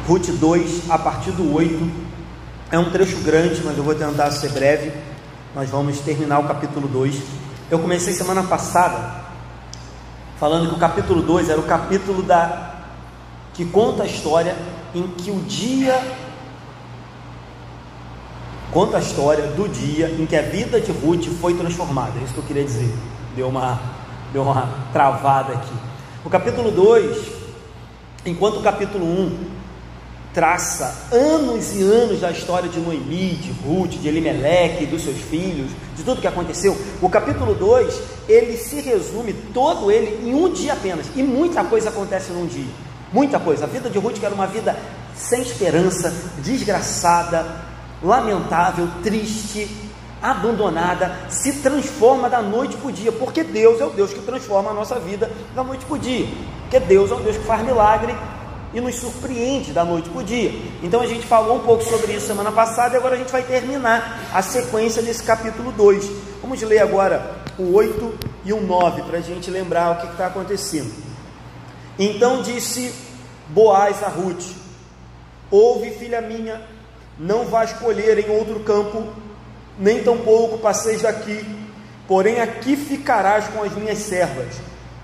Ruth 2, a partir do 8. É um trecho grande, mas eu vou tentar ser breve. Nós vamos terminar o capítulo 2. Eu comecei semana passada falando que o capítulo 2 era o capítulo que conta a história em que conta a história do dia em que a vida de Ruth foi transformada. É isso que eu queria dizer. Deu uma travada aqui. O capítulo 2, enquanto o capítulo 1 traça anos e anos da história de Noemi, de Ruth, de Elimeleque, dos seus filhos, de tudo que aconteceu, o capítulo 2, ele se resume todo ele em um dia apenas, e muita coisa acontece num dia, muita coisa. A vida de Ruth, que era uma vida sem esperança, desgraçada, lamentável, triste, abandonada, se transforma da noite para o dia, porque Deus é o Deus que transforma a nossa vida da noite para o dia, porque Deus é o Deus que faz milagre e nos surpreende da noite para o dia. Então a gente falou um pouco sobre isso semana passada, e agora a gente vai terminar a sequência desse capítulo 2. Vamos ler agora o 8 e o 9, para a gente lembrar o que está acontecendo. Então disse Boaz a Ruth: ouve, filha minha, não vás colher em outro campo, nem tampouco passeis daqui, porém aqui ficarás com as minhas servas,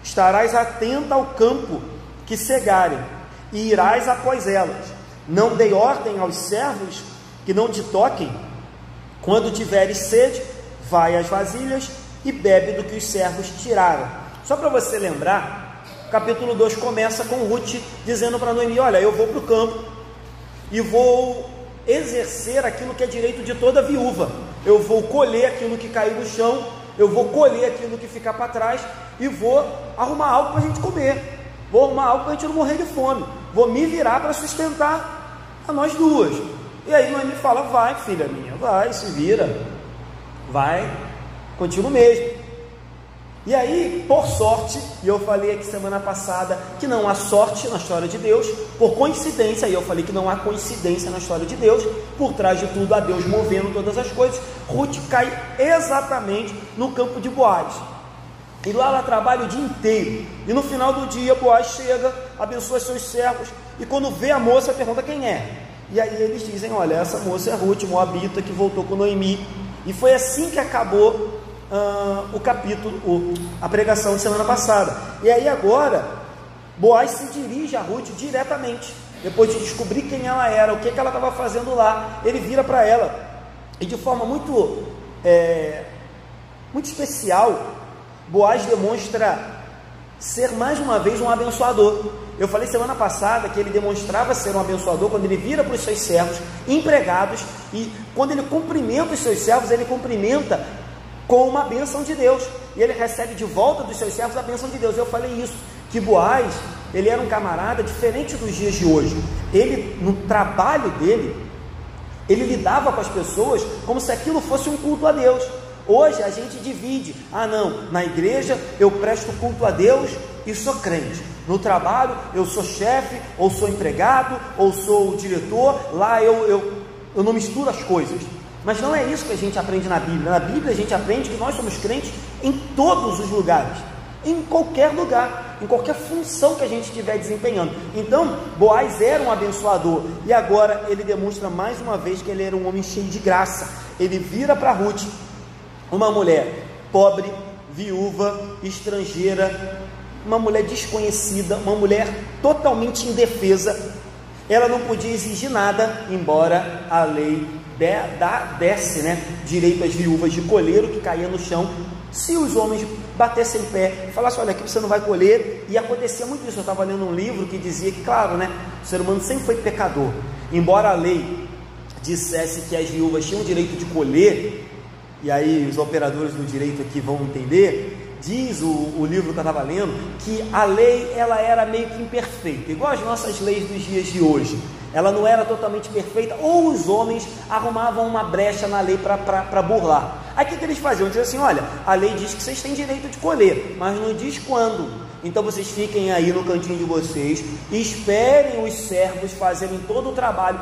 estarás atenta ao campo que cegarem, e irás após elas. Não dei ordem aos servos que não te toquem. Quando tiveres sede, vai às vasilhas e bebe do que os servos tiraram. Só para você lembrar, o capítulo 2 começa com Ruth dizendo para Noemi: olha, eu vou para o campo e vou exercer aquilo que é direito de toda viúva. Eu vou colher aquilo que caiu no chão, eu vou colher aquilo que ficar para trás, e vou arrumar algo para a gente comer. Vou arrumar algo para a gente não morrer de fome. Vou me virar para sustentar a nós duas. E aí Noemi fala: vai, filha minha, vai, se vira, vai, contigo mesmo. E aí, por sorte, e eu falei aqui semana passada que não há sorte na história de Deus, por coincidência, e eu falei que não há coincidência na história de Deus, por trás de tudo há Deus movendo todas as coisas. Ruth cai exatamente no campo de Boaz. E lá ela trabalha o dia inteiro, e no final do dia Boaz chega, abençoa seus servos, e quando vê a moça pergunta quem é, e aí eles dizem: olha, essa moça é Ruth, moabita, que voltou com Noemi. E foi assim que acabou o capítulo, a pregação de semana passada. E aí agora Boaz se dirige a Ruth diretamente, depois de descobrir quem ela era, o que ela estava fazendo lá. Ele vira para ela, e de forma muito especial, Boaz demonstra ser mais uma vez um abençoador. Eu falei semana passada que ele demonstrava ser um abençoador quando ele vira para os seus servos empregados, e quando ele cumprimenta os seus servos, ele cumprimenta com uma bênção de Deus, e ele recebe de volta dos seus servos a bênção de Deus. Eu falei isso, que Boaz, ele era um camarada diferente dos dias de hoje. Ele, no trabalho dele, ele lidava com as pessoas como se aquilo fosse um culto a Deus. Hoje a gente divide: ah não, na igreja eu presto culto a Deus e sou crente, no trabalho eu sou chefe, ou sou empregado, ou sou diretor, lá eu não misturo as coisas. Mas não é isso que a gente aprende na Bíblia. Na Bíblia a gente aprende que nós somos crentes em todos os lugares, em qualquer lugar, em qualquer função que a gente estiver desempenhando. Então Boaz era um abençoador, e agora ele demonstra mais uma vez que ele era um homem cheio de graça. Ele vira para Ruth, uma mulher pobre, viúva, estrangeira, uma mulher desconhecida, uma mulher totalmente indefesa. Ela não podia exigir nada, embora a lei desse direito às viúvas de colher o que caía no chão, se os homens batessem pé e falassem: olha, aqui você não vai colher. E acontecia muito isso. Eu estava lendo um livro que dizia que, claro, o ser humano sempre foi pecador, embora a lei dissesse que as viúvas tinham o direito de colher. E aí os operadores do direito aqui vão entender. Diz o livro que eu estava lendo que a lei, ela era meio que imperfeita, igual as nossas leis dos dias de hoje. Ela não era totalmente perfeita, ou os homens arrumavam uma brecha na lei para burlar. Aí o que eles faziam? Diziam assim: olha, a lei diz que vocês têm direito de colher, mas não diz quando. Então vocês fiquem aí no cantinho de vocês, esperem os servos fazerem todo o trabalho.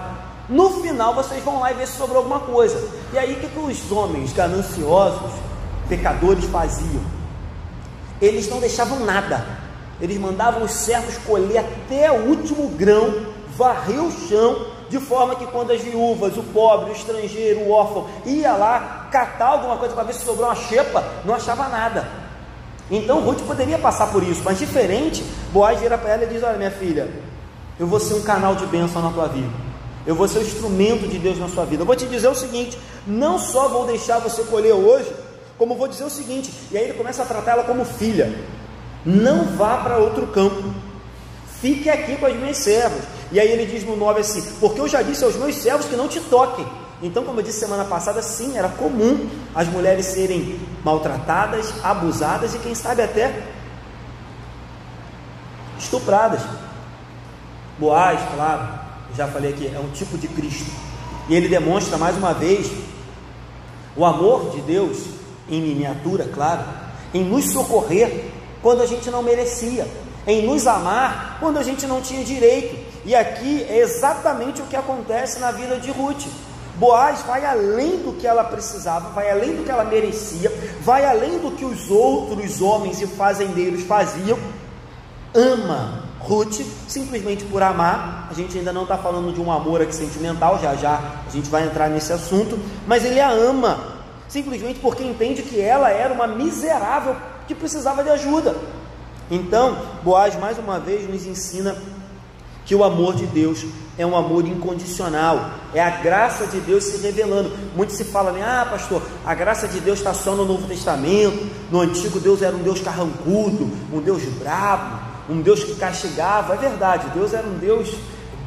No final vocês vão lá e ver se sobrou alguma coisa. E aí o que os homens gananciosos, pecadores, faziam? Eles não deixavam nada. Eles mandavam os servos colher até o último grão, varreu o chão, de forma que quando as viúvas, o pobre, o estrangeiro, o órfão, ia lá catar alguma coisa para ver se sobrou uma xepa, não achava nada. Então Ruth poderia passar por isso, mas diferente, Boaz vira para ela e diz: olha, minha filha, eu vou ser um canal de bênção na tua vida, eu vou ser o instrumento de Deus na sua vida. Eu vou te dizer o seguinte: não só vou deixar você colher hoje, como vou dizer o seguinte, e aí ele começa a tratar ela como filha: não vá para outro campo, fique aqui com as minhas servas. E aí ele diz no 9 assim: porque eu já disse aos meus servos que não te toquem. Então, como eu disse semana passada, sim, era comum as mulheres serem maltratadas, abusadas e quem sabe até estupradas. Boaz, claro, já falei aqui, é um tipo de Cristo, e ele demonstra mais uma vez o amor de Deus em miniatura, claro, em nos socorrer quando a gente não merecia, em nos amar quando a gente não tinha direito. E aqui é exatamente o que acontece na vida de Ruth. Boaz vai além do que ela precisava, vai além do que ela merecia, vai além do que os outros homens e fazendeiros faziam, ama Ruth simplesmente por amar. A gente ainda não está falando de um amor aqui sentimental, já já a gente vai entrar nesse assunto, mas ele a ama simplesmente porque entende que ela era uma miserável que precisava de ajuda. Então Boaz mais uma vez nos ensina que o amor de Deus é um amor incondicional, é a graça de Deus se revelando. Muitos se falam, pastor, a graça de Deus está só no Novo Testamento, no Antigo Deus era um Deus carrancudo, um Deus bravo, um Deus que castigava. É verdade, Deus era um Deus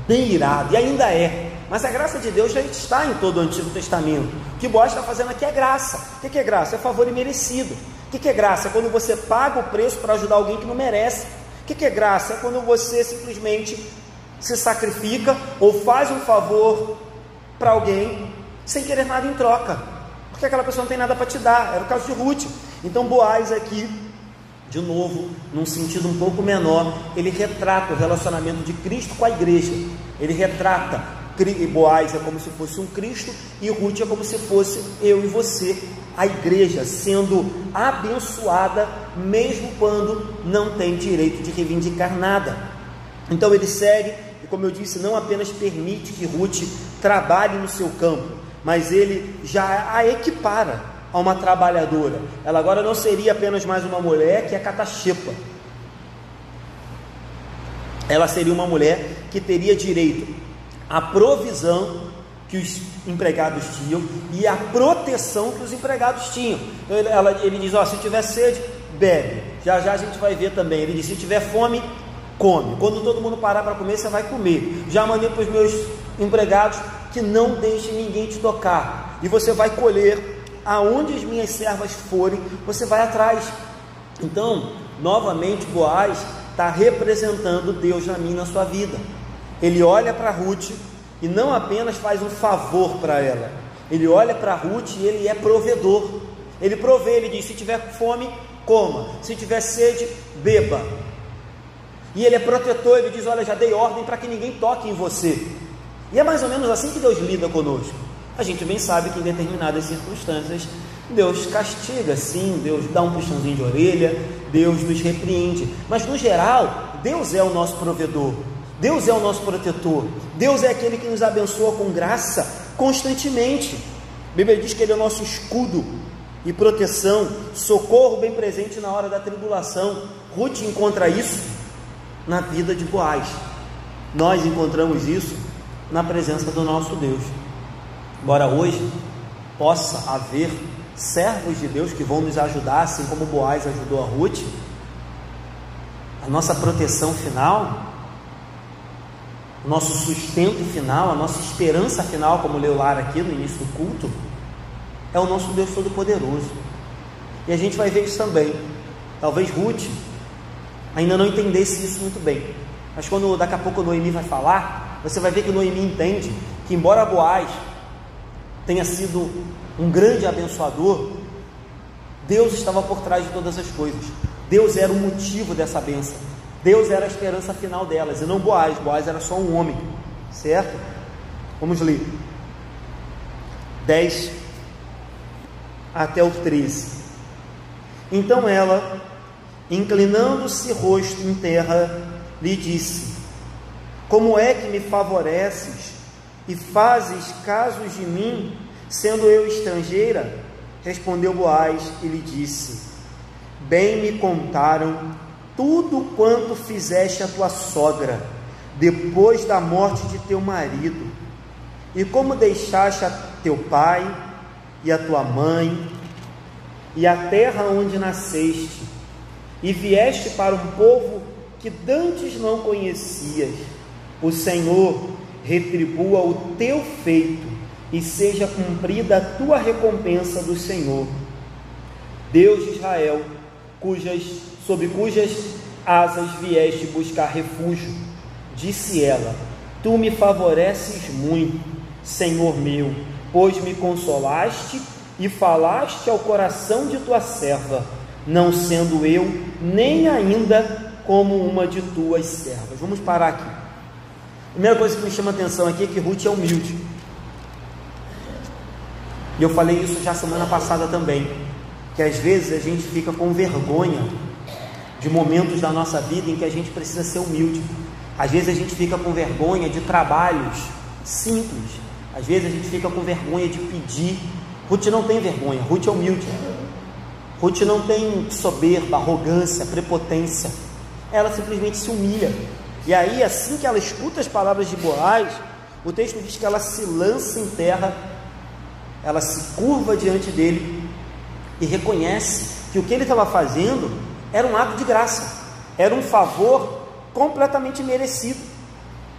bem irado, e ainda é, mas a graça de Deus já está em todo o Antigo Testamento. O que Boaz está fazendo aqui é graça. O que é graça? É favor imerecido. O que é graça? É quando você paga o preço para ajudar alguém que não merece. O que é graça? É quando você simplesmente se sacrifica ou faz um favor para alguém sem querer nada em troca, porque aquela pessoa não tem nada para te dar. Era o caso de Ruth. Então Boaz aqui, de novo, num sentido um pouco menor, ele retrata o relacionamento de Cristo com a igreja. Ele retrata, Boaz é como se fosse um Cristo e Ruth é como se fosse eu e você, a igreja sendo abençoada mesmo quando não tem direito de reivindicar nada. Então ele segue, e como eu disse, não apenas permite que Ruth trabalhe no seu campo, mas ele já a equipara a uma trabalhadora. Ela agora não seria apenas mais uma mulher que é catachepa, ela seria uma mulher que teria direito à provisão que os empregados tinham e à proteção que os empregados tinham. Ele diz, se tiver sede, bebe, já a gente vai ver também. Ele diz, se tiver fome, come, quando todo mundo parar para comer, você vai comer. Já mandei para os meus empregados que não deixem ninguém te tocar, e você vai colher aonde as minhas servas forem, você vai atrás. Então, novamente, Boaz está representando Deus na minha e na sua vida. Ele olha para Ruth e não apenas faz um favor para ela, ele olha para Ruth e ele é provedor. Ele provê, ele diz, se tiver fome, coma, se tiver sede, beba. E ele é protetor, ele diz, olha, já dei ordem para que ninguém toque em você. E é mais ou menos assim que Deus lida conosco. A gente bem sabe que em determinadas circunstâncias Deus castiga, sim, Deus dá um puxãozinho de orelha, Deus nos repreende, mas no geral, Deus é o nosso provedor, Deus é o nosso protetor, Deus é aquele que nos abençoa com graça constantemente. A Bíblia diz que Ele é o nosso escudo e proteção, socorro bem presente na hora da tribulação. Ruth encontra isso na vida de Boaz. Nós encontramos isso na presença do nosso Deus. Embora hoje possa haver servos de Deus que vão nos ajudar, assim como Boaz ajudou a Ruth, a nossa proteção final, o nosso sustento final, a nossa esperança final, como leu Lara aqui no início do culto, é o nosso Deus Todo-Poderoso. E a gente vai ver isso também. Talvez Ruth ainda não entendesse isso muito bem, mas quando daqui a pouco Noemi vai falar, você vai ver que Noemi entende que, embora Boaz tenha sido um grande abençoador, Deus estava por trás de todas as coisas. Deus era o motivo dessa bênção, Deus era a esperança final delas, e não Boaz. Boaz era só um homem, certo? Vamos ler 10 até o 13. Então ela, inclinando-se rosto em terra, lhe disse: como é que me favoreces e fazes casos de mim, sendo eu estrangeira? Respondeu Boaz e lhe disse: bem me contaram tudo quanto fizeste a tua sogra, depois da morte de teu marido, e como deixaste a teu pai e a tua mãe, e a terra onde nasceste, e vieste para um povo que dantes não conhecias. O Senhor retribua o teu feito, e seja cumprida a tua recompensa do Senhor, Deus de Israel, sob cujas asas vieste buscar refúgio. Disse ela: tu me favoreces muito, Senhor meu, pois me consolaste e falaste ao coração de tua serva, não sendo eu nem ainda como uma de tuas servas. Vamos parar aqui. A primeira coisa que me chama a atenção aqui é que Ruth é humilde. E eu falei isso já semana passada também, que às vezes a gente fica com vergonha de momentos da nossa vida em que a gente precisa ser humilde. Às vezes a gente fica com vergonha de trabalhos simples. Às vezes a gente fica com vergonha de pedir. Ruth não tem vergonha, Ruth é humilde. Ruth não tem soberba, arrogância, prepotência. Ela simplesmente se humilha. E aí, assim que ela escuta as palavras de Boaz, o texto diz que ela se lança em terra, ela se curva diante dele e reconhece que o que ele estava fazendo era um ato de graça, era um favor completamente merecido.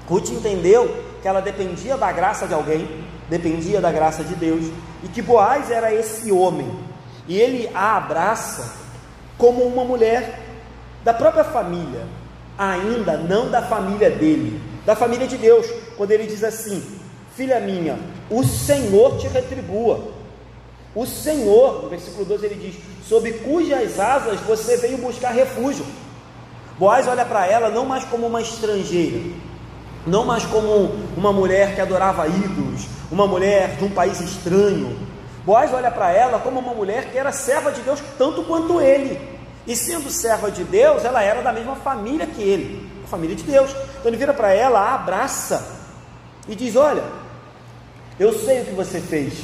Ruth entendeu que ela dependia da graça de alguém, dependia da graça de Deus, e que Boaz era esse homem, e ele a abraça como uma mulher da própria família, ainda não da família dele, da família de Deus, quando ele diz assim: filha minha, o Senhor te retribua. O Senhor, no versículo 12 ele diz: sob cujas asas você veio buscar refúgio. Boaz olha para ela não mais como uma estrangeira, não mais como uma mulher que adorava ídolos, uma mulher de um país estranho. Boaz olha para ela como uma mulher que era serva de Deus tanto quanto ele, e sendo serva de Deus, ela era da mesma família que ele, a família de Deus. Então ele vira para ela, a abraça e diz: olha, eu sei o que você fez.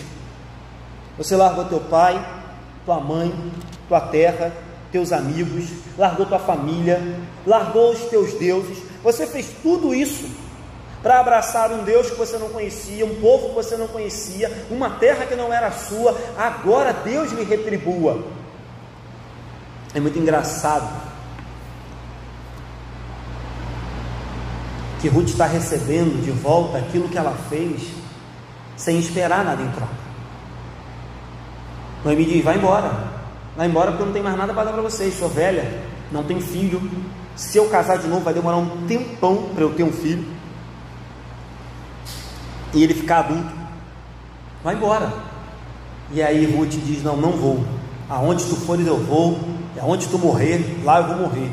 Você largou teu pai, tua mãe, tua terra, teus amigos, largou tua família, largou os teus deuses. Você fez tudo isso para abraçar um Deus que você não conhecia, um povo que você não conhecia, uma terra que não era sua. Agora Deus lhe retribua. É muito engraçado que Ruth está recebendo de volta aquilo que ela fez sem esperar nada em troca. Noemi diz: vai embora porque eu não tenho mais nada para dar para vocês, sou velha, não tenho filho, se eu casar de novo vai demorar um tempão para eu ter um filho, e ele ficar adulto, vai embora. E aí Ruth diz: não vou, aonde tu fores eu vou, e aonde tu morrer, lá eu vou morrer,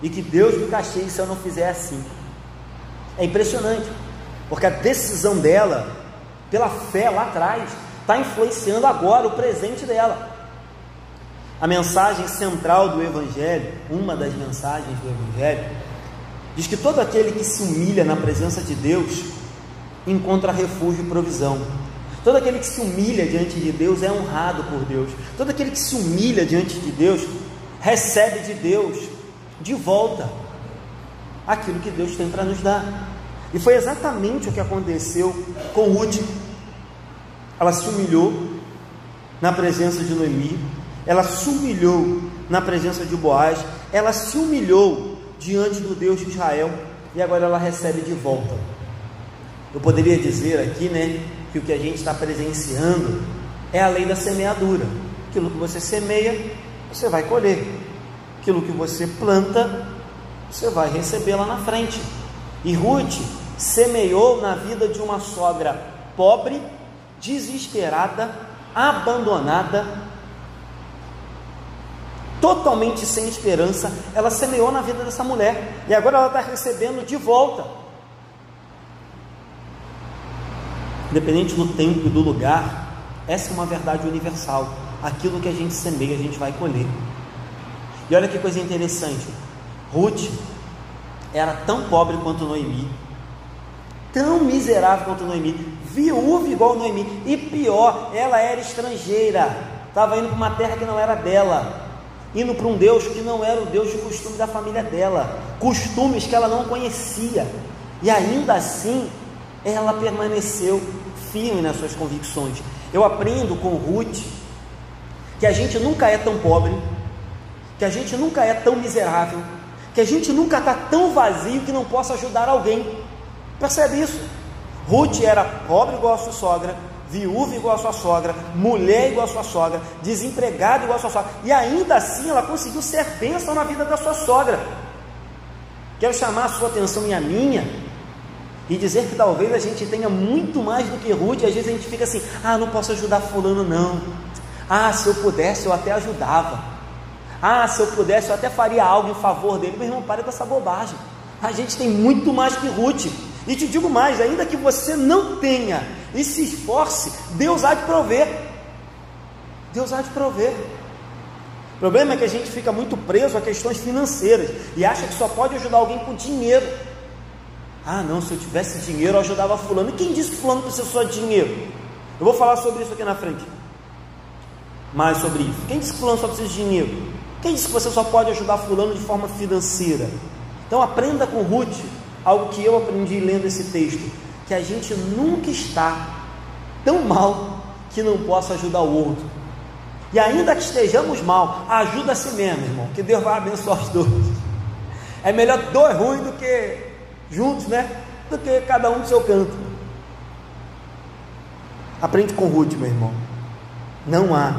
e que Deus me castigue se eu não fizer assim. É impressionante, porque a decisão dela, pela fé lá atrás, está influenciando agora o presente dela. A mensagem central do Evangelho, uma das mensagens do Evangelho, diz que todo aquele que se humilha na presença de Deus encontra refúgio e provisão. Todo aquele que se humilha diante de Deus é honrado por Deus. Todo aquele que se humilha diante de Deus recebe de Deus de volta aquilo que Deus tem para nos dar. E foi exatamente o que aconteceu com Ruth. Ela se humilhou na presença de Noemi, ela se humilhou na presença de Boaz, ela se humilhou diante do Deus de Israel, e agora ela recebe de volta. Eu poderia dizer aqui, que o que a gente está presenciando é a lei da semeadura. Aquilo que você semeia, você vai colher. Aquilo que você planta, você vai receber lá na frente. E Ruth semeou na vida de uma sogra pobre, desesperada, abandonada, totalmente sem esperança. Ela semeou na vida dessa mulher, e agora ela está recebendo de volta. Independente do tempo e do lugar, essa é uma verdade universal. Aquilo que a gente semeia, a gente vai colher. E olha que coisa interessante, Ruth era tão pobre quanto Noemi, tão miserável quanto Noemi, viúva igual Noemi, e pior, ela era estrangeira, estava indo para uma terra que não era dela, indo para um Deus que não era o Deus de costume da família dela, costumes que ela não conhecia, e ainda assim, ela permaneceu firme nas suas convicções. Eu aprendo com Ruth, que a gente nunca é tão pobre, que a gente nunca é tão miserável, que a gente nunca está tão vazio que não possa ajudar alguém. Percebe isso? Ruth era pobre igual a sua sogra, viúva igual a sua sogra, mulher igual a sua sogra, desempregada igual a sua sogra, e ainda assim ela conseguiu ser bênção na vida da sua sogra. Quero chamar a sua atenção e a minha, e dizer que talvez a gente tenha muito mais do que Ruth, e às vezes a gente fica assim, não posso ajudar fulano não, se eu pudesse eu até ajudava, se eu pudesse eu até faria algo em favor dele. Meu irmão, pare com essa bobagem, a gente tem muito mais que Ruth, e te digo mais, ainda que você não tenha e se esforce, Deus há de prover, Deus há de prover. O problema é que a gente fica muito preso a questões financeiras, e acha que só pode ajudar alguém com dinheiro. Não, se eu tivesse dinheiro eu ajudava fulano. E quem disse que fulano precisa só de dinheiro? Eu vou falar sobre isso aqui na frente, mais sobre isso. Quem disse que fulano só precisa de dinheiro? Quem disse que você só pode ajudar fulano de forma financeira? Então aprenda com Ruth algo que eu aprendi lendo esse texto, que a gente nunca está tão mal que não possa ajudar o outro, e ainda que estejamos mal, ajuda a si mesmo, irmão, que Deus vai abençoar os dois. É melhor dois ruins do que juntos, né? Do que cada um do seu canto. Aprende com Ruth, meu irmão. Não há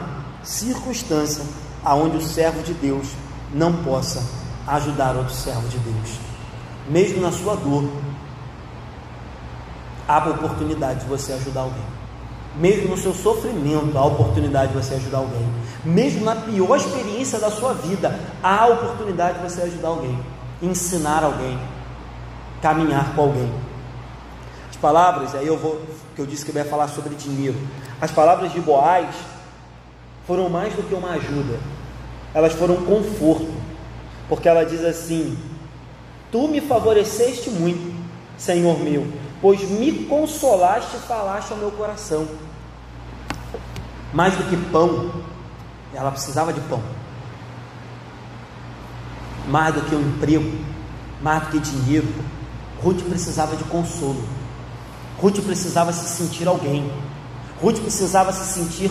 circunstância aonde o servo de Deus não possa ajudar outro servo de Deus. Mesmo na sua dor, há a oportunidade de você ajudar alguém. Mesmo no seu sofrimento, há a oportunidade de você ajudar alguém. Mesmo na pior experiência da sua vida, há a oportunidade de você ajudar alguém, ensinar alguém, caminhar com alguém. As palavras, aí que eu disse que eu ia falar sobre dinheiro, as palavras de Boaz foram mais do que uma ajuda, elas foram um conforto, porque ela diz assim: tu me favoreceste muito, Senhor meu, pois me consolaste e falaste ao meu coração. Mais do que pão, ela precisava de pão. Mais do que um emprego, mais do que dinheiro, Ruth precisava de consolo. Ruth precisava se sentir alguém. Ruth precisava se sentir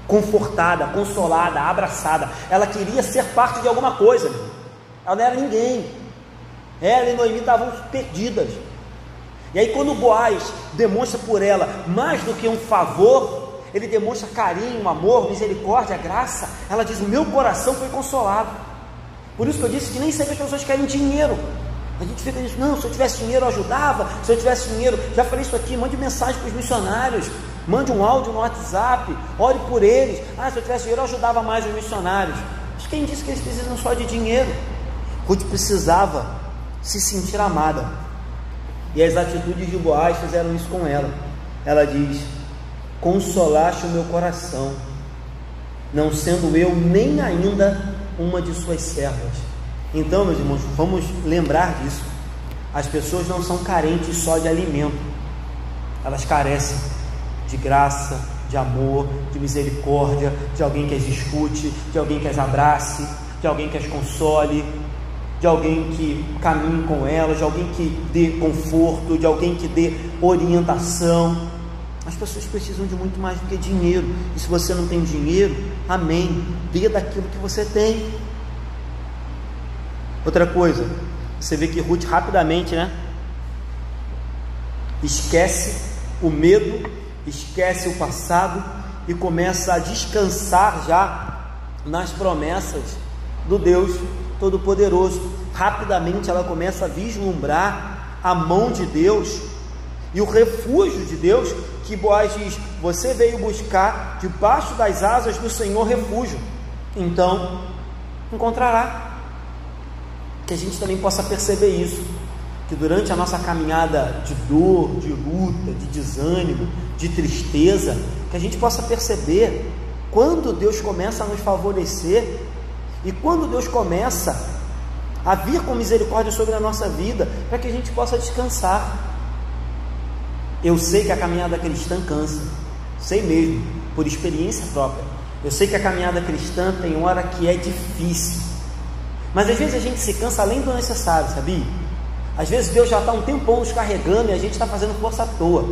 confortada, consolada, abraçada. Ela queria ser parte de alguma coisa. Ela não era ninguém. Ela e Noemi estavam perdidas. E aí quando Boaz demonstra por ela mais do que um favor, ele demonstra carinho, amor, misericórdia, graça. Ela diz: o meu coração foi consolado. Por isso que eu disse que nem sempre as pessoas querem dinheiro. A gente fica dizendo: não, se eu tivesse dinheiro eu ajudava, se eu tivesse dinheiro, já falei isso aqui, mande mensagem para os missionários, mande um áudio no WhatsApp, ore por eles. Se eu tivesse dinheiro eu ajudava mais os missionários. Mas quem disse que eles precisam só de dinheiro? Ruth precisava se sentir amada, e as atitudes de Boaz fizeram isso com ela. Ela diz: consolaste o meu coração, não sendo eu nem ainda uma de suas servas. Então, meus irmãos, vamos lembrar disso. As pessoas não são carentes só de alimento, elas carecem de graça, de amor, de misericórdia, de alguém que as escute, de alguém que as abrace, de alguém que as console, de alguém que caminhe com elas, de alguém que dê conforto, de alguém que dê orientação. As pessoas precisam de muito mais do que dinheiro. E se você não tem dinheiro, amém, dê daquilo que você tem. Outra coisa, você vê que Ruth rapidamente, esquece o medo, esquece o passado e começa a descansar já nas promessas do Deus Todo-Poderoso. Rapidamente ela começa a vislumbrar a mão de Deus e o refúgio de Deus, que Boaz diz: você veio buscar debaixo das asas do Senhor refúgio, então encontrará. Que a gente também possa perceber isso, que durante a nossa caminhada de dor, de luta, de desânimo, de tristeza, que a gente possa perceber quando Deus começa a nos favorecer e quando Deus começa a vir com misericórdia sobre a nossa vida, para que a gente possa descansar. Eu sei que a caminhada cristã cansa, sei mesmo, por experiência própria. Eu sei que a caminhada cristã tem hora que é difícil, mas às vezes a gente se cansa além do necessário, sabia? Às vezes Deus já está um tempão nos carregando e a gente está fazendo força à toa.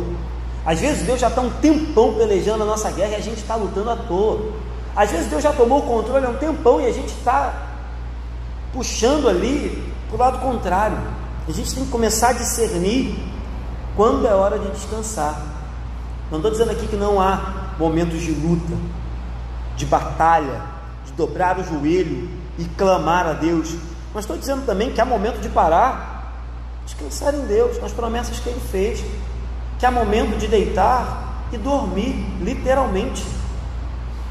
Às vezes Deus já está um tempão pelejando a nossa guerra e a gente está lutando à toa. Às vezes Deus já tomou o controle há um tempão e a gente está puxando ali para o lado contrário. A gente tem que começar a discernir quando é hora de descansar. Não estou dizendo aqui que não há momentos de luta, de batalha, de dobrar o joelho e clamar a Deus, mas estou dizendo também que há momento de parar, descansar em Deus, nas promessas que Ele fez, que há momento de deitar e dormir, literalmente,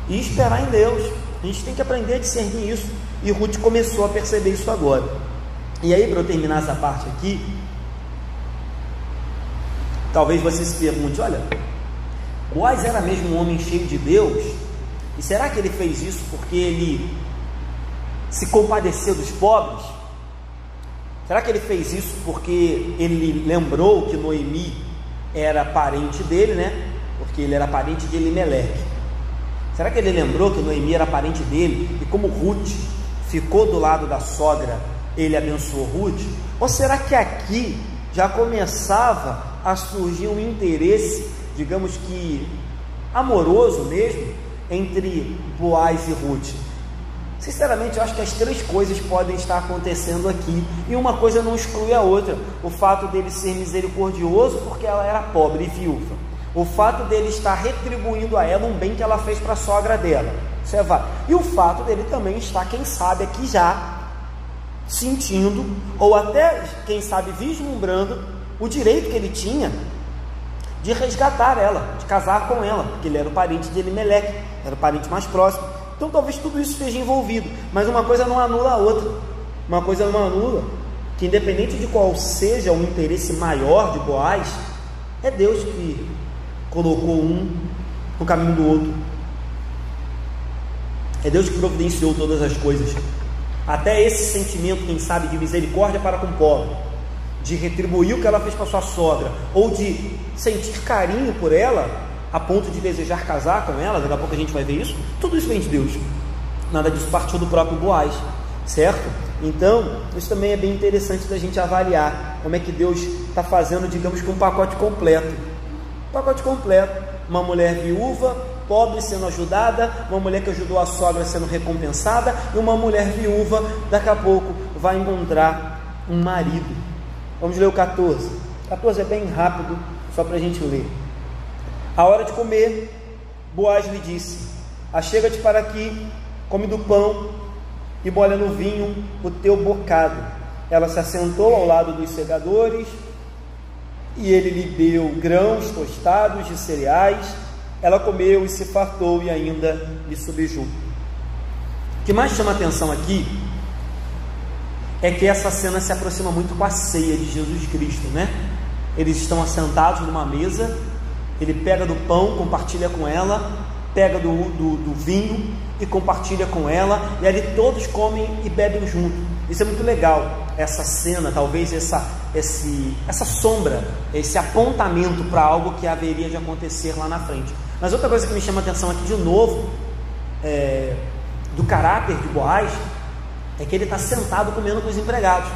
e esperar em Deus. A gente tem que aprender a discernir isso, e Ruth começou a perceber isso agora. E aí, para eu terminar essa parte aqui, talvez você se pergunte: olha, Boaz era mesmo um homem cheio de Deus? E será que ele fez isso porque ele se compadeceu dos pobres? Será que ele fez isso porque ele lembrou que Noemi era parente dele, né? Porque ele era parente de Elimeleque. Será que ele lembrou que Noemi era parente dele e como Ruth ficou do lado da sogra, ele abençoou Ruth? Ou será que aqui já começava a surgir um interesse, digamos que amoroso mesmo, entre Boaz e Ruth? Sinceramente, eu acho que as três coisas podem estar acontecendo aqui, e uma coisa não exclui a outra. O fato dele ser misericordioso porque ela era pobre e viúva, o fato dele estar retribuindo a ela um bem que ela fez para a sogra dela, isso é válido. E o fato dele também estar, quem sabe, aqui já sentindo, ou até, quem sabe, vislumbrando o direito que ele tinha de resgatar ela, de casar com ela, porque ele era o parente de Elimeleque, era o parente mais próximo. Então talvez tudo isso esteja envolvido, mas uma coisa não anula a outra. Uma coisa não anula que, independente de qual seja o interesse maior de Boaz, é Deus que colocou um no caminho do outro. É Deus que providenciou todas as coisas. Até esse sentimento, quem sabe, de misericórdia para com o pobre, de retribuir o que ela fez para sua sogra, ou de sentir carinho por ela a ponto de desejar casar com ela, daqui a pouco a gente vai ver isso, tudo isso vem de Deus. Nada disso partiu do próprio Boaz, certo? Então, isso também é bem interessante da gente avaliar como é que Deus está fazendo, digamos que um pacote completo. Pacote completo. Uma mulher viúva, pobre, sendo ajudada, uma mulher que ajudou a sogra sendo recompensada, e uma mulher viúva, daqui a pouco, vai encontrar um marido. Vamos ler o 14. 14 é bem rápido, só para a gente ler. À hora de comer, Boaz lhe disse: achega-te para aqui, come do pão e molha no vinho o teu bocado. Ela se assentou ao lado dos segadores, e ele lhe deu grãos tostados de cereais. Ela comeu e se fartou, e ainda lhe subjugou. O que mais chama a atenção aqui é que essa cena se aproxima muito com a ceia de Jesus Cristo, né? Eles estão assentados numa mesa, ele pega do pão, compartilha com ela, pega do vinho e compartilha com ela, e ali todos comem e bebem junto. Isso é muito legal, essa cena, talvez essa sombra, esse apontamento para algo que haveria de acontecer lá na frente. Mas outra coisa que me chama a atenção aqui de novo, do caráter de Boaz, é que ele está sentado comendo com os empregados.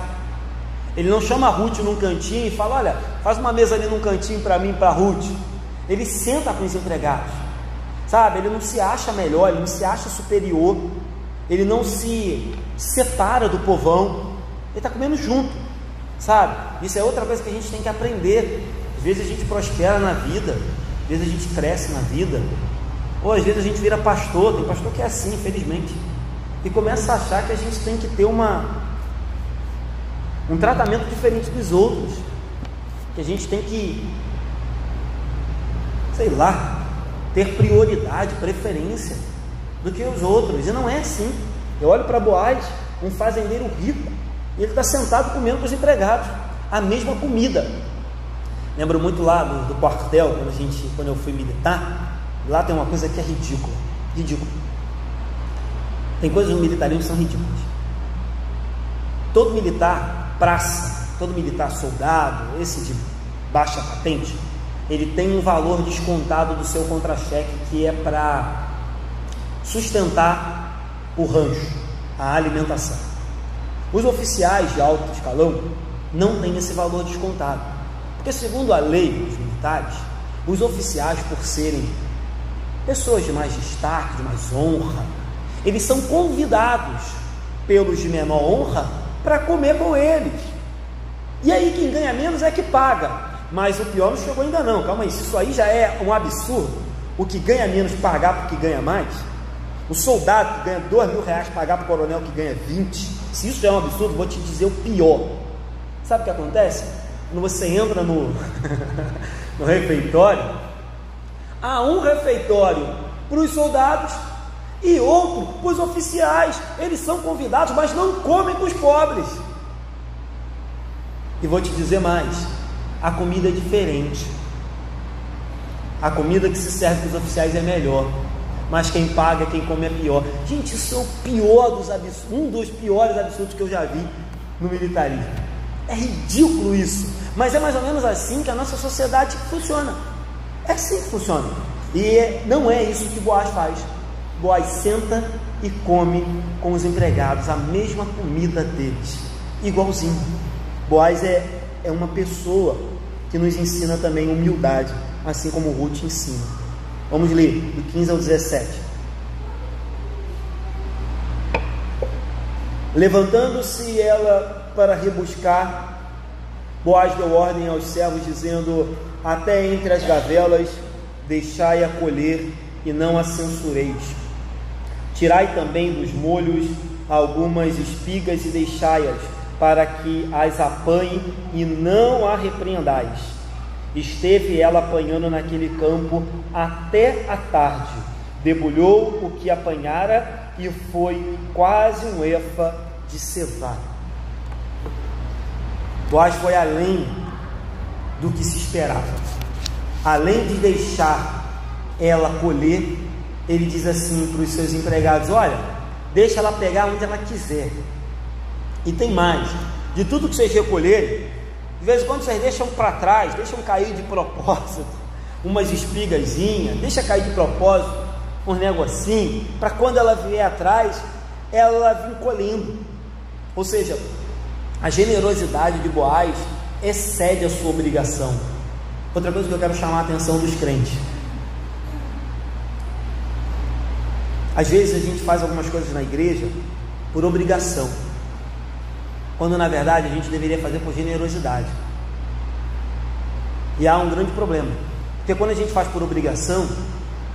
Ele não chama a Ruth num cantinho e fala: olha, faz uma mesa ali num cantinho para mim e para a Ruth. Ele senta com os empregados, sabe? Ele não se acha melhor, ele não se acha superior, ele não se separa do povão, ele está comendo junto, sabe? Isso é outra coisa que a gente tem que aprender. Às vezes a gente prospera na vida, às vezes a gente cresce na vida, ou às vezes a gente vira pastor. Tem pastor que é assim, infelizmente, e começa a achar que a gente tem que ter um tratamento diferente dos outros, que a gente tem que, sei lá, ter prioridade, preferência do que os outros. E não é assim. Eu olho para Boaz, um fazendeiro rico, e ele está sentado comendo com os empregados a mesma comida. Lembro muito lá do quartel, quando eu fui militar. Lá tem uma coisa que é ridícula. Tem coisas no militarismo que são ridículas. Todo militar praça, todo militar soldado, esse de baixa patente, ele tem um valor descontado do seu contra-cheque, que é para sustentar o rancho, a alimentação. Os oficiais de alto escalão não têm esse valor descontado, porque segundo a lei dos militares, os oficiais, por serem pessoas de mais destaque, de mais honra, eles são convidados pelos de menor honra para comer com eles. E aí quem ganha menos é que paga. Mas o pior não chegou ainda não, calma aí, se isso aí já é um absurdo, o que ganha menos pagar para o que ganha mais, o soldado que ganha R$2.000 pagar para o coronel que ganha 20, se isso já é um absurdo, vou te dizer o pior. Sabe o que acontece? Quando você entra no refeitório, há um refeitório para os soldados e outro para os oficiais. Eles são convidados, mas não comem com os pobres. E vou te dizer mais, a comida é diferente. A comida que se serve para os oficiais é melhor, mas quem paga, quem come é pior. Gente, isso é o pior dos absurdos, um dos piores absurdos que eu já vi no militarismo. É ridículo isso, mas é mais ou menos assim que a nossa sociedade funciona. É assim que funciona. E não é isso que Boaz faz. Boaz senta e come com os empregados a mesma comida deles, igualzinho. Boaz é uma pessoa que nos ensina também humildade, assim como Ruth ensina. Vamos ler do 15 ao 17. Levantando-se ela para rebuscar, Boaz deu ordem aos servos, dizendo: até entre as gavelas deixai-a colher e não a censureis. Tirai também dos molhos algumas espigas e deixai-as, para que as apanhe e não a repreendais. Esteve ela apanhando naquele campo até a tarde, debulhou o que apanhara e foi quase um efa de cevada. Boaz foi além do que se esperava. Além de deixar ela colher, ele diz assim para os seus empregados: olha, deixa ela pegar onde ela quiser. E tem mais, de tudo que vocês recolherem, de vez em quando vocês deixam para trás, deixam cair de propósito umas espigazinhas, deixa cair de propósito uns negocinhos, para quando ela vier atrás, ela vir colhendo. Ou seja, a generosidade de Boaz excede a sua obrigação. Outra coisa que eu quero chamar a atenção dos crentes: às vezes a gente faz algumas coisas na igreja por obrigação, quando na verdade a gente deveria fazer por generosidade. E há um grande problema, porque quando a gente faz por obrigação,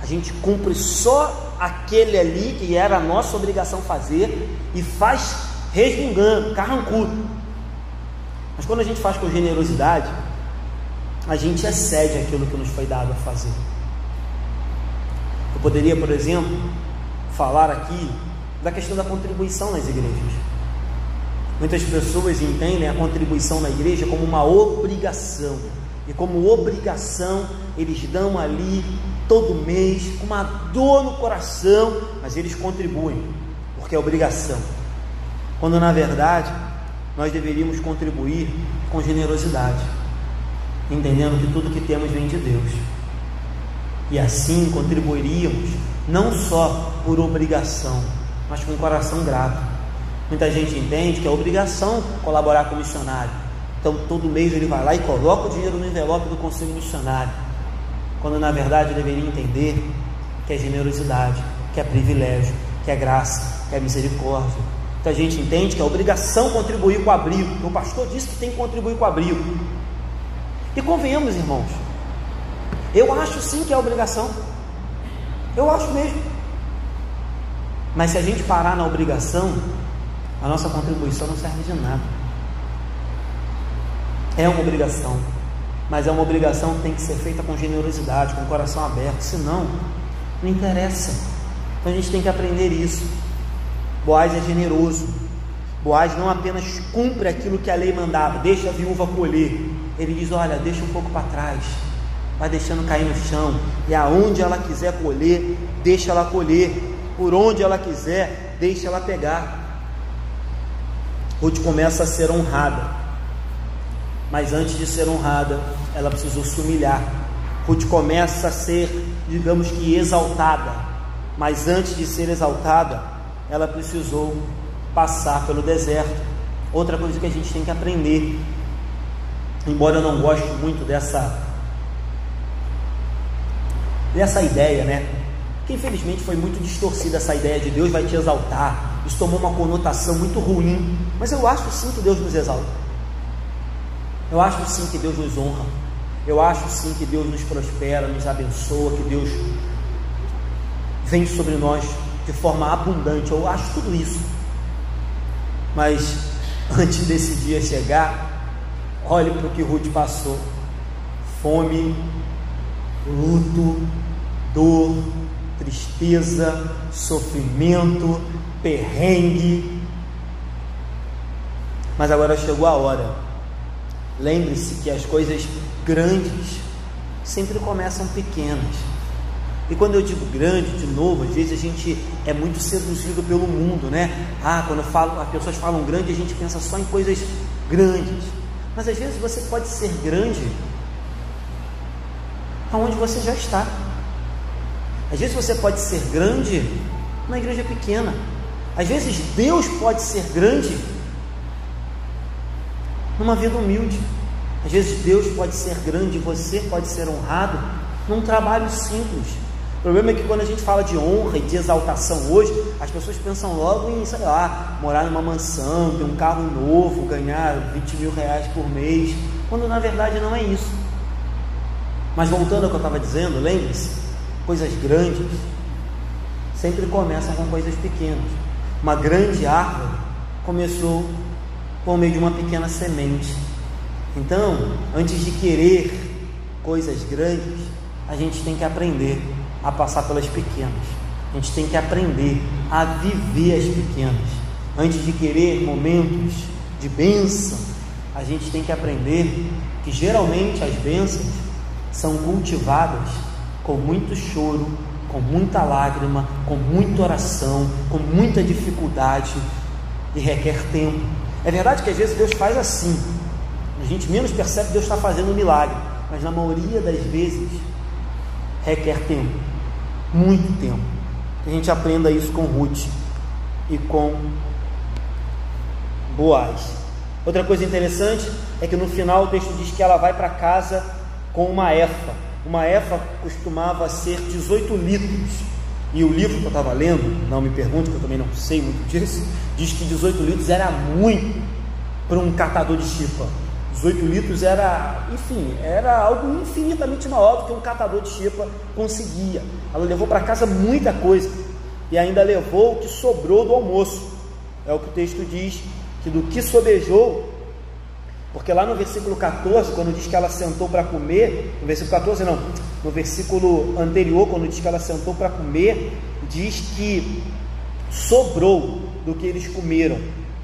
a gente cumpre só aquele ali que era a nossa obrigação fazer e faz resmungando, carrancudo. Mas quando a gente faz com generosidade, a gente excede aquilo que nos foi dado a fazer. Eu poderia, por exemplo, falar aqui da questão da contribuição nas igrejas. Muitas pessoas entendem a contribuição na igreja como uma obrigação, e como obrigação eles dão ali todo mês com uma dor no coração, mas eles contribuem porque é obrigação, quando na verdade nós deveríamos contribuir com generosidade, entendendo que tudo que temos vem de Deus, e assim contribuiríamos não só por obrigação, mas com um coração grato. Muita gente entende que é obrigação colaborar com o missionário, então todo mês ele vai lá e coloca o dinheiro no envelope do conselho missionário, quando na verdade deveria entender que é generosidade, que é privilégio, que é graça, que é misericórdia. Muita gente entende que é obrigação contribuir com o abrigo, que o pastor disse que tem que contribuir com o abrigo. E convenhamos, irmãos, eu acho sim que é obrigação, eu acho mesmo, mas se a gente parar na obrigação, a nossa contribuição não serve de nada. É uma obrigação, mas é uma obrigação que tem que ser feita com generosidade, com o coração aberto, senão não interessa. Então a gente tem que aprender isso. Boaz é generoso. Boaz não apenas cumpre aquilo que a lei mandava, deixa a viúva colher, ele diz: olha, deixa um pouco para trás, vai deixando cair no chão, e aonde ela quiser colher, deixa ela colher, por onde ela quiser, deixa ela pegar. Ruth começa a ser honrada, mas antes de ser honrada, ela precisou se humilhar Ruth começa a ser, digamos que, exaltada, mas antes de ser exaltada, ela precisou passar pelo deserto. Outra coisa que a gente tem que aprender, embora eu não goste muito dessa ideia, né? Que infelizmente foi muito distorcida essa ideia de Deus vai te exaltar. Isso tomou uma conotação muito ruim, mas eu acho sim que Deus nos exalta. Eu acho sim que Deus nos honra. Eu acho sim que Deus nos prospera, nos abençoa, que Deus vem sobre nós de forma abundante. Eu acho tudo isso. Mas antes desse dia chegar, olhe para o que Ruth passou: fome, luto, dor, tristeza, sofrimento, perrengue. Mas agora chegou a hora. Lembre-se que as coisas grandes sempre começam pequenas. E quando eu digo grande, de novo, às vezes a gente é muito seduzido pelo mundo, né? Quando as pessoas falam grande, a gente pensa só em coisas grandes. Mas às vezes você pode ser grande aonde você já está. Às vezes você pode ser grande numa igreja pequena. Às vezes Deus pode ser grande numa vida humilde. Às vezes Deus pode ser grande e você pode ser honrado num trabalho simples. O problema é que quando a gente fala de honra e de exaltação hoje, as pessoas pensam logo em, sei lá, morar numa mansão, ter um carro novo, ganhar 20 mil reais por mês, quando na verdade não é isso. Mas voltando ao que eu estava dizendo, lembre-se, coisas grandes sempre começam com coisas pequenas. Uma grande árvore começou por meio de uma pequena semente. Então, antes de querer coisas grandes, a gente tem que aprender a passar pelas pequenas. A gente tem que aprender a viver as pequenas. Antes de querer momentos de bênção, a gente tem que aprender que geralmente as bênçãos são cultivadas com muito choro, com muita lágrima, com muita oração, com muita dificuldade, e requer tempo. É verdade que às vezes Deus faz assim, a gente menos percebe que Deus está fazendo um milagre, mas na maioria das vezes requer tempo, muito tempo. Que a gente aprenda isso com Ruth e com Boaz. Outra coisa interessante é que no final o texto diz que ela vai para casa com uma efa. Uma efa costumava ser 18 litros. E o livro que eu estava lendo, não me pergunte, que eu também não sei muito disso, diz que 18 litros era muito para um catador de chipa. 18 litros era, enfim, era algo infinitamente maior do que um catador de chipa conseguia. Ela levou para casa muita coisa e ainda levou o que sobrou do almoço. É o que o texto diz, que do que sobejou, porque lá no versículo 14, quando diz que ela sentou para comer, no versículo 14 não, no versículo anterior, quando diz que ela sentou para comer, diz que sobrou do que eles comeram,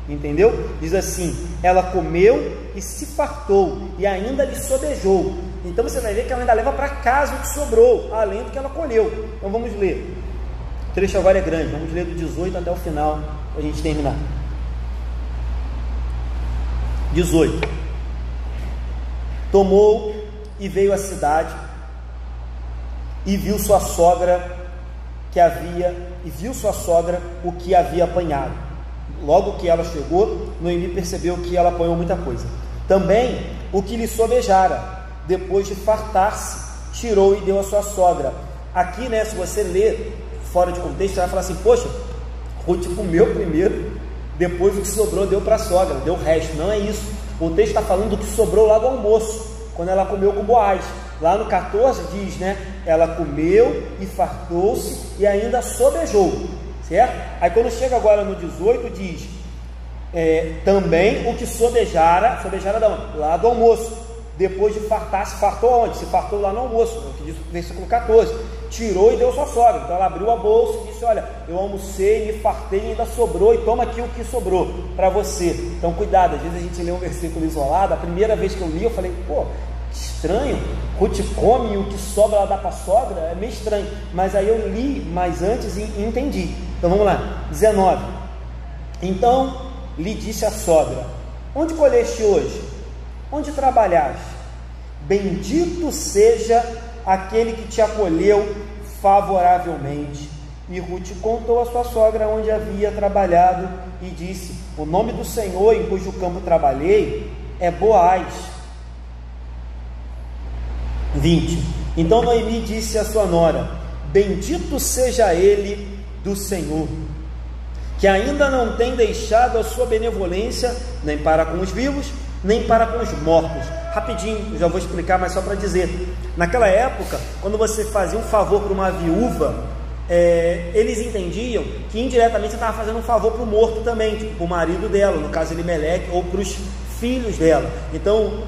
entendeu? Diz assim, ela comeu e se fartou, e ainda lhe sobejou. Então você vai ver que ela ainda leva para casa o que sobrou, além do que ela colheu. Então vamos ler, o trecho agora é grande, vamos ler do 18 até o final, para a gente terminar. 18. Tomou e veio à cidade e viu sua sogra o que havia apanhado. Logo que ela chegou, Noemi percebeu que ela apanhou muita coisa. Também o que lhe sobejara, depois de fartar-se, tirou e deu à sua sogra. Aqui, né, se você ler fora de contexto, você vai falar assim, poxa, Ruth comeu primeiro, depois o que sobrou deu para a sogra, deu o resto. Não é isso. O texto está falando do que sobrou lá do almoço, quando ela comeu com Boaz. Lá no 14 diz, né? Ela comeu e fartou-se e ainda sobejou, certo? Aí quando chega agora no 18 diz, também o que sobejara da onde? Lá do almoço. Depois de fartar-se, fartou onde? Se fartou lá no almoço, é o que diz o versículo 14. Tirou e deu sua sogra. Então ela abriu a bolsa e disse, olha, eu almocei, me fartei e ainda sobrou, e toma aqui o que sobrou para você. Então cuidado, às vezes a gente lê um versículo isolado. A primeira vez que eu li, eu falei, pô, estranho, Ruth come e o que sobra ela dá para a sogra, é meio estranho. Mas aí eu li mais antes e entendi. Então vamos lá, 19. Então lhe disse a sogra, onde colheste hoje? Onde trabalhaste? Bendito seja aquele que te acolheu favoravelmente. E Ruth contou à sua sogra onde havia trabalhado e disse: o nome do Senhor em cujo campo trabalhei é Boaz. 20. Então Noemi disse à sua nora: bendito seja ele do Senhor, que ainda não tem deixado a sua benevolência nem para com os vivos, nem para com os mortos. Rapidinho, eu já vou explicar, mas só para dizer, naquela época, quando você fazia um favor para uma viúva, eles entendiam que indiretamente você estava fazendo um favor para o morto também, tipo para o marido dela, no caso Elimeleque, ou para os filhos dela. Então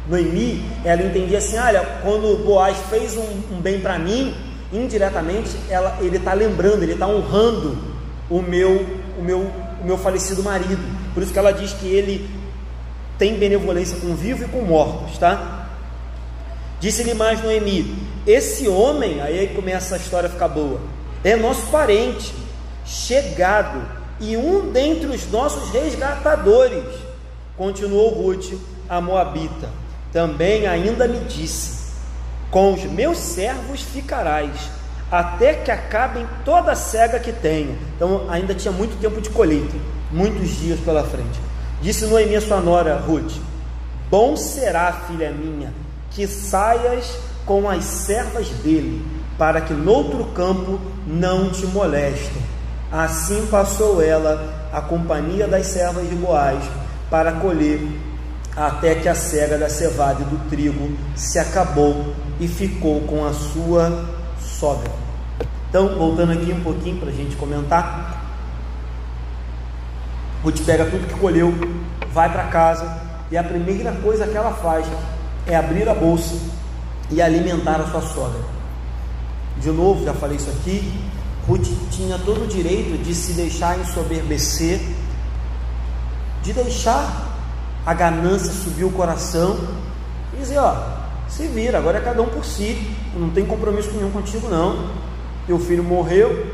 Noemi, ela entendia assim: olha, quando Boaz fez um bem para mim, indiretamente ele está lembrando, ele está honrando o meu falecido marido. Por isso que ela diz que ele tem benevolência com vivo e com mortos, tá? Disse-lhe mais Noemi: esse homem, aí começa a história a ficar boa, é nosso parente, chegado, e um dentre os nossos resgatadores. Continuou Ruth, a moabita, também ainda me disse: com os meus servos ficarás, até que acabem toda a cega que tenho. Então ainda tinha muito tempo de colheita, muitos dias pela frente. Disse Noemi a sua nora Ruth: bom será, filha minha, que saias com as servas dele, para que noutro campo não te molestem. Assim passou ela a companhia das servas de Boaz para colher, até que a cega da cevada e do trigo se acabou, e ficou com a sua sogra. Então, voltando aqui um pouquinho para a gente comentar, Ruth pega tudo que colheu, vai para casa, e a primeira coisa que ela faz é abrir a bolsa e alimentar a sua sogra. De novo, já falei isso aqui, Ruth tinha todo o direito de se deixar ensoberbecer, de deixar a ganância subir o coração e dizer: ó, se vira, agora é cada um por si, não tem compromisso nenhum contigo não, teu filho morreu,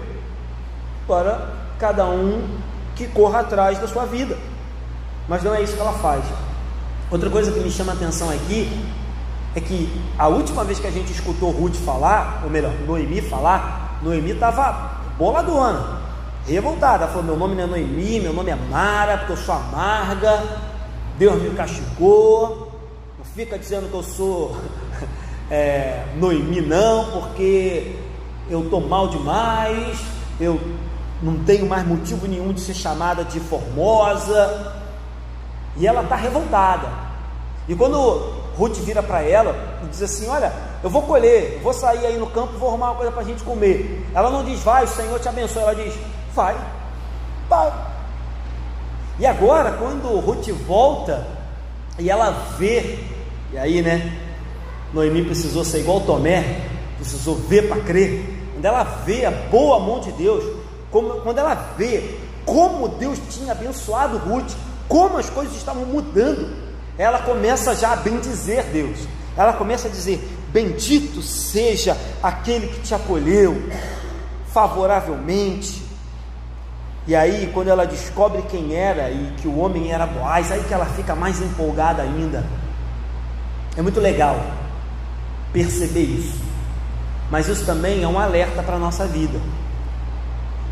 agora cada um que corra atrás da sua vida. Mas não é isso que ela faz. Outra coisa que me chama a atenção aqui é que a última vez que a gente escutou Ruth falar, ou melhor, Noemi falar, Noemi estava boladona, revoltada. Ela falou: meu nome não é Noemi, meu nome é Mara, porque eu sou amarga, Deus me castigou. Não fica dizendo que eu sou Noemi não, porque eu estou mal demais, eu não tenho mais motivo nenhum de ser chamada de formosa. E ela está revoltada. E quando Ruth vira para ela e diz assim: olha, eu vou colher, eu vou sair aí no campo, vou arrumar uma coisa para a gente comer. Ela não diz: vai, o Senhor te abençoe. Ela diz: vai. E agora, quando Ruth volta e ela vê, e aí, né, Noemi precisou ser igual Tomé, precisou ver para crer. Quando ela vê a boa mão de Deus, quando ela vê como Deus tinha abençoado Ruth, como as coisas estavam mudando, ela começa já a bendizer Deus. Ela começa a dizer: bendito seja aquele que te acolheu favoravelmente. E aí, quando ela descobre quem era e que o homem era Boaz, aí que ela fica mais empolgada ainda. É muito legal perceber isso, mas isso também é um alerta para a nossa vida.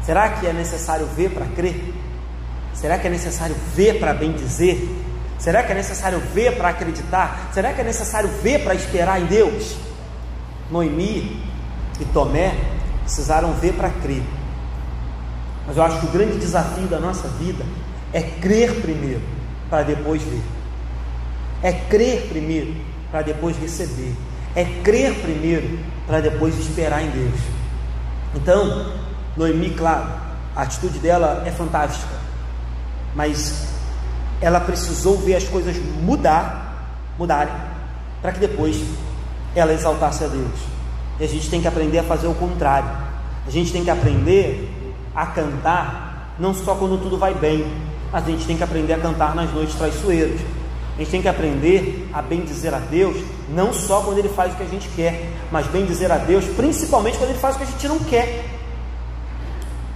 Será que é necessário ver para crer? Será que é necessário ver para bendizer? Será que é necessário ver para acreditar? Será que é necessário ver para esperar em Deus? Noemi e Tomé precisaram ver para crer. Mas eu acho que o grande desafio da nossa vida é crer primeiro para depois ver. É crer primeiro para depois receber. É crer primeiro para depois esperar em Deus. Então, Noemi, claro, a atitude dela é fantástica, mas ela precisou ver as coisas mudarem, para que depois ela exaltasse a Deus. E a gente tem que aprender a fazer o contrário. A gente tem que aprender a cantar não só quando tudo vai bem, mas a gente tem que aprender a cantar nas noites traiçoeiras. A gente tem que aprender a bendizer a Deus não só quando Ele faz o que a gente quer, mas bendizer a Deus principalmente quando Ele faz o que a gente não quer.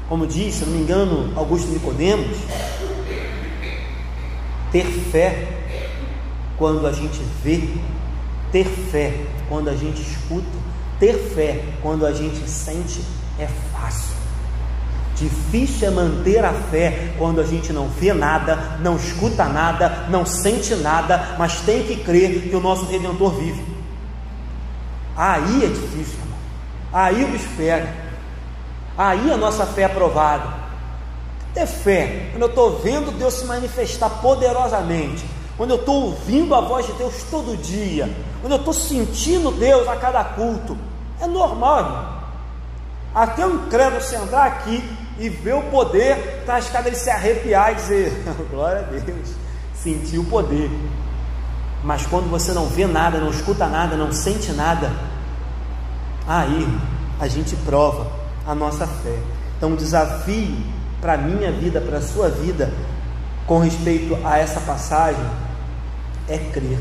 Como diz, se não me engano, Augusto Nicodemos, ter fé quando a gente vê ter fé quando a gente escuta, ter fé quando a gente sente é fácil. Difícil é manter a fé quando a gente não vê nada, não escuta nada, não sente nada, mas tem que crer que o nosso Redentor vive. Aí é difícil, irmão. Aí o bicho pega. Aí a nossa fé é provada. Ter fé, quando eu estou vendo Deus se manifestar poderosamente, quando eu estou ouvindo a voz de Deus todo dia, quando eu estou sentindo Deus a cada culto, é normal, irmão. Até o incrédulo sentar aqui e ver o poder, tá a escada, ele se arrepiar e dizer, glória a Deus, sentir o poder. Mas quando você não vê nada, não escuta nada, não sente nada, aí a gente prova a nossa fé. Então o desafio para a minha vida, para a sua vida, com respeito a essa passagem, é crer,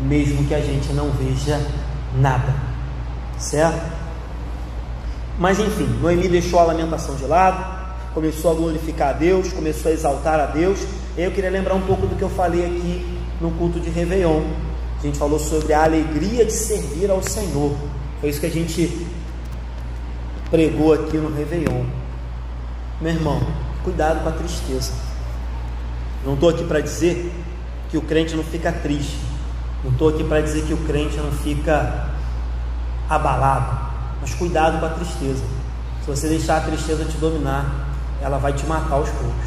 mesmo que a gente não veja nada, certo? Mas enfim, Noemi deixou a lamentação de lado, começou a glorificar a Deus, começou a exaltar a Deus. Eu queria lembrar um pouco do que eu falei aqui no culto de Réveillon. A gente falou sobre a alegria de servir ao Senhor. Foi isso que a gente pregou aqui no Réveillon. Meu irmão, cuidado com a tristeza. Não estou aqui para dizer que o crente não fica triste, não estou aqui para dizer que o crente não fica abalado, mas cuidado com a tristeza. Se você deixar a tristeza te dominar, ela vai te matar aos poucos,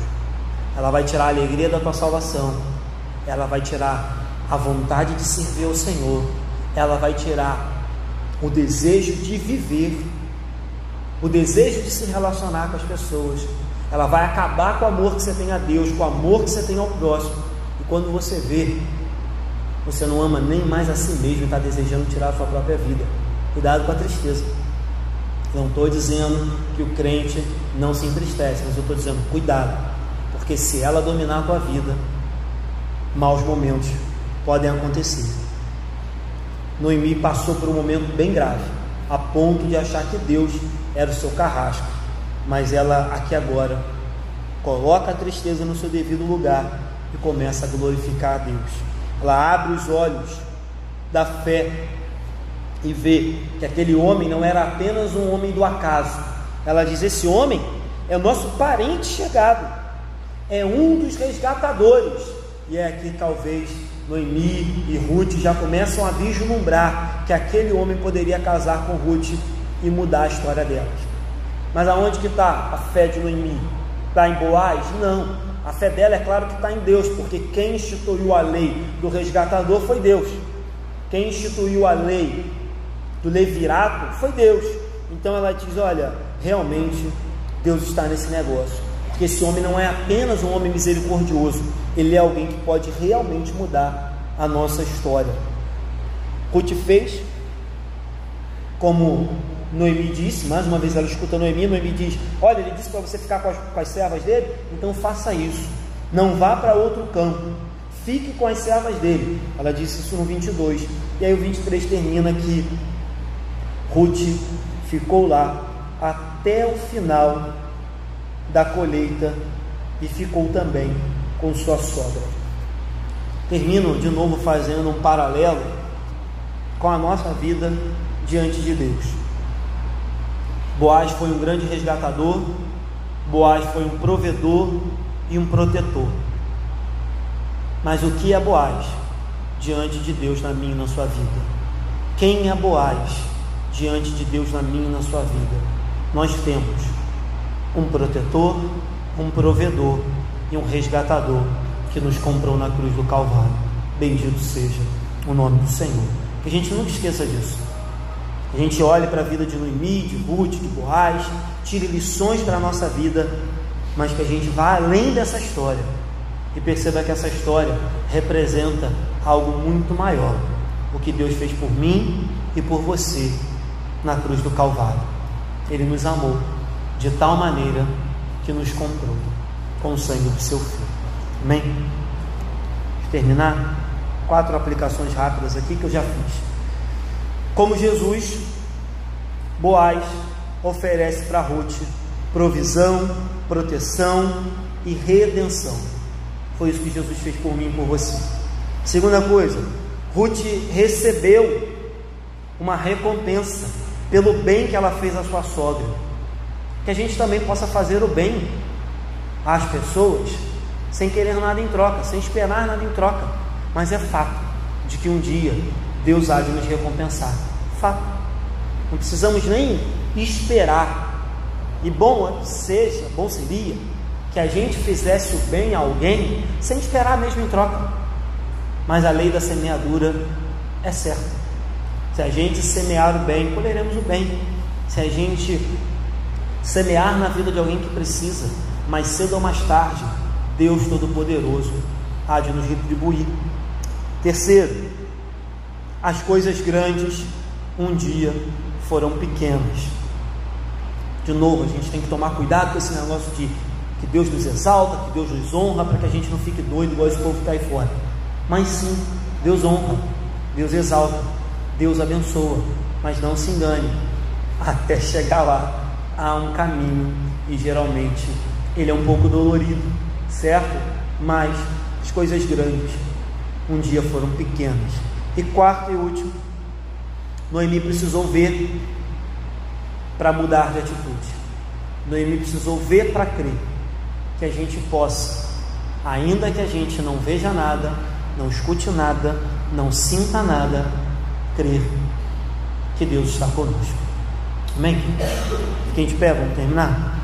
ela vai tirar a alegria da tua salvação, ela vai tirar a vontade de servir ao Senhor, ela vai tirar o desejo de viver, o desejo de se relacionar com as pessoas, ela vai acabar com o amor que você tem a Deus, com o amor que você tem ao próximo. E quando você vê, você não ama nem mais a si mesmo e está desejando tirar a sua própria vida. Cuidado com a tristeza. Não estou dizendo que o crente não se entristece, mas eu estou dizendo cuidado, porque se ela dominar a tua vida, maus momentos podem acontecer. Noemi passou por um momento bem grave, a ponto de achar que Deus era o seu carrasco, mas ela aqui agora coloca a tristeza no seu devido lugar e começa a glorificar a Deus. Ela abre os olhos da fé e vê que aquele homem não era apenas um homem do acaso. Ela diz: esse homem é o nosso parente chegado, é um dos resgatadores. E é aqui talvez Noemi e Ruth já começam a vislumbrar que aquele homem poderia casar com Ruth e mudar a história delas. Mas aonde que está a fé de Noemi? Está em Boaz? Não, a fé dela é claro que está em Deus, porque quem instituiu a lei do resgatador foi Deus, quem instituiu a lei do levirato foi Deus. Então ela diz: olha, realmente Deus está nesse negócio, porque esse homem não é apenas um homem misericordioso, ele é alguém que pode realmente mudar a nossa história. Ruth fez como Noemi disse. Mais uma vez ela escuta Noemi diz: olha, ele disse para você ficar com as servas dele, então faça isso, não vá para outro campo, fique com as servas dele. Ela disse isso no 22, e aí o 23 termina que Ruth ficou lá até o final da colheita e ficou também com sua sogra. Termino de novo fazendo um paralelo com a nossa vida diante de Deus. Boaz foi um grande resgatador, Boaz foi um provedor e um protetor. Mas o que é Boaz diante de Deus na minha e na sua vida? Quem é Boaz diante de Deus na minha e na sua vida? Nós temos um protetor, um provedor e um resgatador que nos comprou na cruz do Calvário. Bendito seja o nome do Senhor. Que a gente nunca esqueça disso. A gente olhe para a vida de Noemi, de Ruth, de Boaz, tire lições para a nossa vida, mas que a gente vá além dessa história e perceba que essa história representa algo muito maior, o que Deus fez por mim e por você na cruz do Calvário. Ele nos amou de tal maneira que nos comprou com o sangue do seu Filho. Amém? Vou terminar 4 aplicações rápidas aqui que eu já fiz. Como Jesus, Boaz oferece para Ruth provisão, proteção e redenção. Foi isso que Jesus fez por mim e por você. Segunda coisa, Ruth recebeu uma recompensa pelo bem que ela fez à sua sogra. Que a gente também possa fazer o bem às pessoas sem querer nada em troca, sem esperar nada em troca, mas é fato de que um dia Deus há de nos recompensar. Fato. Não precisamos nem esperar. E bom seria que a gente fizesse o bem a alguém sem esperar mesmo em troca. Mas a lei da semeadura é certa. Se a gente semear o bem, colheremos o bem. Se a gente semear na vida de alguém que precisa, mais cedo ou mais tarde, Deus Todo-Poderoso há de nos retribuir. Terceiro, as coisas grandes um dia foram pequenas. De novo, a gente tem que tomar cuidado com esse negócio de que Deus nos exalta, que Deus nos honra, para que a gente não fique doido igual esse povo que está aí fora. Mas sim, Deus honra, Deus exalta, Deus abençoa, mas não se engane, até chegar lá há um caminho, e geralmente ele é um pouco dolorido, certo? Mas as coisas grandes um dia foram pequenas. E quarto e último, Noemi precisou ver para mudar de atitude. Noemi precisou ver para crer, que a gente possa, ainda que a gente não veja nada, não escute nada, não sinta nada, crer que Deus está conosco. Amém? Fiquem de pé, vamos terminar?